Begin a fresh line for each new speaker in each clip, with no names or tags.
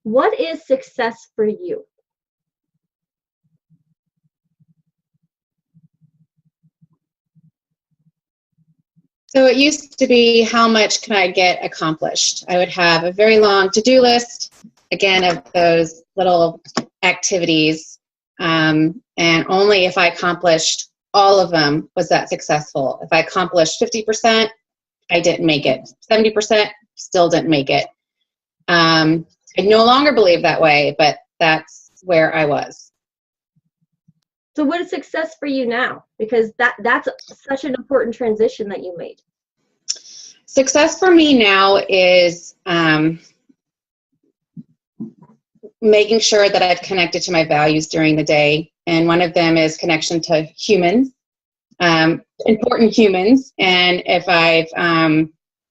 What is success for you?
So it used to be, how much can I get accomplished? I would have a very long to-do list, again, of those little activities. And only if I accomplished all of them was that successful. If I accomplished 50%, I didn't make it. 70%, still didn't make it. I no longer believe that way, but that's where I was.
So what is success for you now? Because that's such an important transition that you made.
Success for me now is making sure that I've connected to my values during the day. And one of them is connection to humans, important humans. And if I've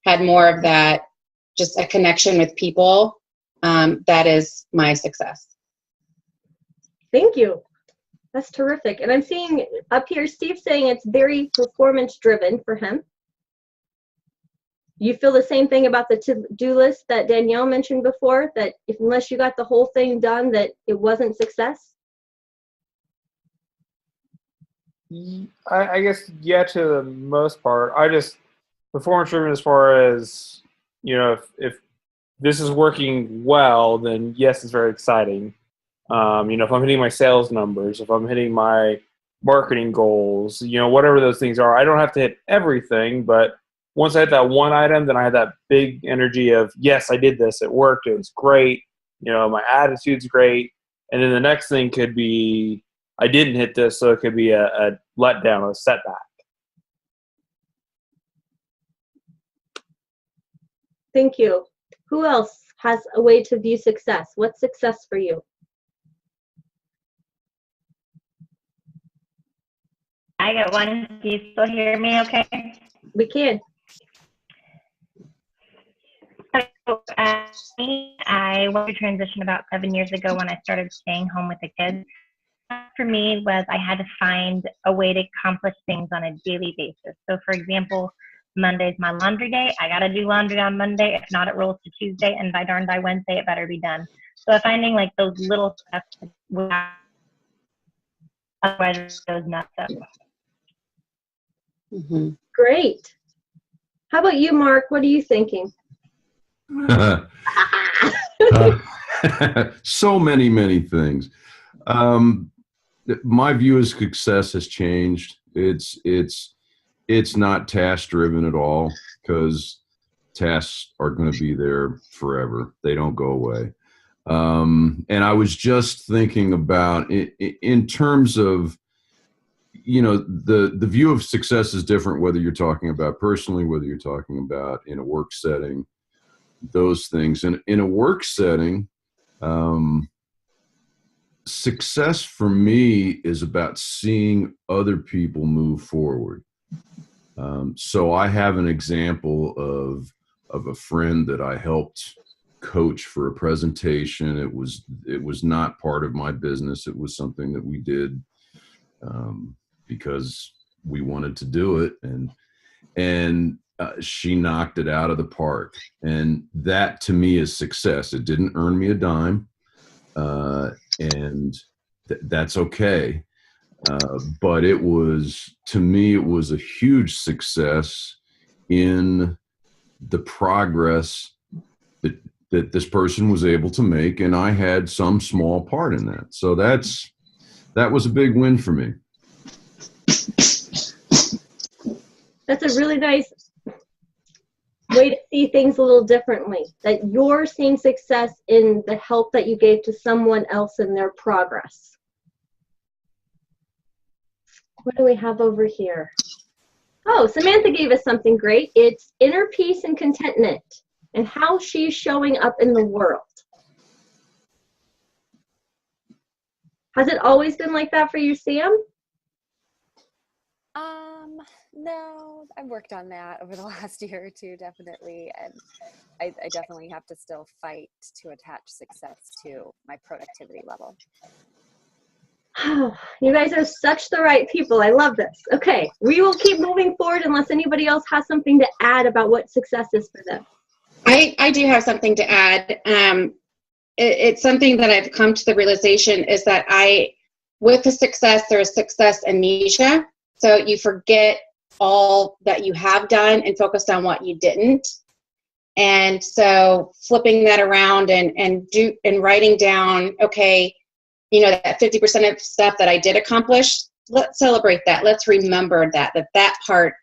had more of that, just a connection with people, that is my success.
Thank you. That's terrific. And I'm seeing up here, Steve saying it's very performance driven for him. You feel the same thing about the to-do list that Danielle mentioned before, that unless you got the whole thing done, that it wasn't success?
I guess, yeah, to the most part. I just, performance driven as far as, if this is working well, then yes, it's very exciting. If I'm hitting my sales numbers, if I'm hitting my marketing goals, whatever those things are, I don't have to hit everything, but once I hit that one item, then I have that big energy of, yes, I did this, it worked, it was great, my attitude's great. And then the next thing could be, I didn't hit this, so it could be a letdown, a setback.
Thank you. Who else has a way to view success? What's success for you?
I got one. Do you still hear me okay?
We can.
So, I went through transition about 7 years ago when I started staying home with the kids. For me was I had to find a way to accomplish things on a daily basis. So, for example, Monday's my laundry day. I got to do laundry on Monday. If not, it rolls to Tuesday. And by darn by Wednesday, it better be done. So finding like those little steps, otherwise it goes nuts up.
Mm-hmm.
Great. How about you, Mark? What are you thinking?
So many things. My view of success has changed. It's not task driven at all, because tasks are going to be there forever. They don't go away. And I was just thinking about in terms of, the view of success is different whether you're talking about personally, whether you're talking about in a work setting, those things. And in a work setting, success for me is about seeing other people move forward. So I have an example of a friend that I helped coach for a presentation. It was not part of my business. It was something that we did because we wanted to do it, and she knocked it out of the park. And that to me is success. It didn't earn me a dime, and that's okay. But to me, it was a huge success in the progress that this person was able to make, and I had some small part in that. So that was a big win for me.
That's a really nice way to see things a little differently, that you're seeing success in the help that you gave to someone else in their progress. What do we have over here? Oh, Samantha gave us something great. It's inner peace and contentment and how she's showing up in the world. Has it always been like that for you, Sam?
No, I've worked on that over the last year or two, definitely. And I definitely have to still fight to attach success to my productivity level.
Oh, you guys are such the right people. I love this. Okay, we will keep moving forward unless anybody else has something to add about what success is for them.
I do have something to add. it's something that I've come to the realization is that with the success, there's success amnesia. So you forget all that you have done and focus on what you didn't. And so flipping that around and writing down, okay, you know, that 50% of stuff that I did accomplish, let's celebrate that. Let's remember that part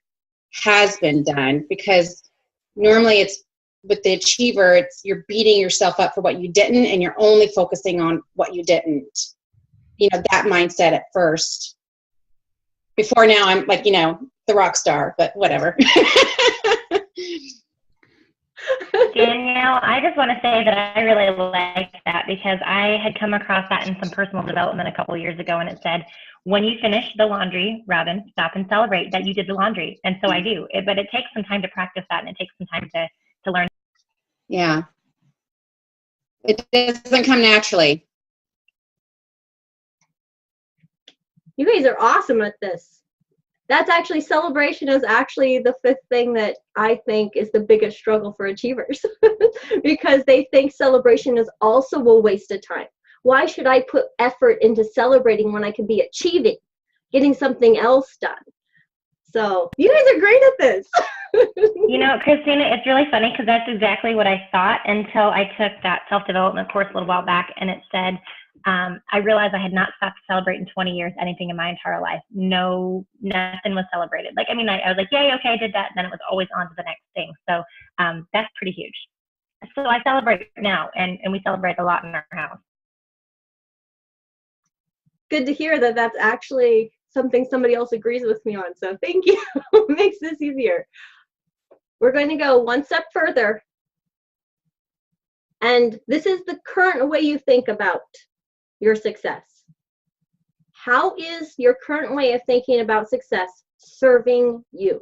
has been done, because normally it's with the achiever, you're beating yourself up for what you didn't, and you're only focusing on what you didn't. You know, that mindset at first. Before now, I'm like, you know, the rock star, but whatever.
Danielle, I just want to say that I really like that, because I had come across that in some personal development a couple of years ago, and it said, when you finish the laundry, Robin, stop and celebrate that you did the laundry. And so I do, but it takes some time to practice that, and it takes some time to learn.
Yeah. It doesn't come naturally.
You guys are awesome at this. That's actually, celebration is actually the fifth thing that I think is the biggest struggle for achievers, because they think celebration is also a waste of time. Why should I put effort into celebrating when I could be achieving, getting something else done? So you guys are great at this.
You know, Christina, it's really funny, because that's exactly what I thought until I took that self-development course a little while back, and it said, I realized I had not stopped to celebrate in 20 years, anything in my entire life. No, nothing was celebrated. Like, I mean, I was like, yay, okay, I did that. And then it was always on to the next thing. So that's pretty huge. So I celebrate now, and we celebrate a lot in our house.
Good to hear that that's actually something somebody else agrees with me on. So thank you. Makes this easier. We're going to go one step further. And this is the current way you think about your success. How is your current way of thinking about success serving you?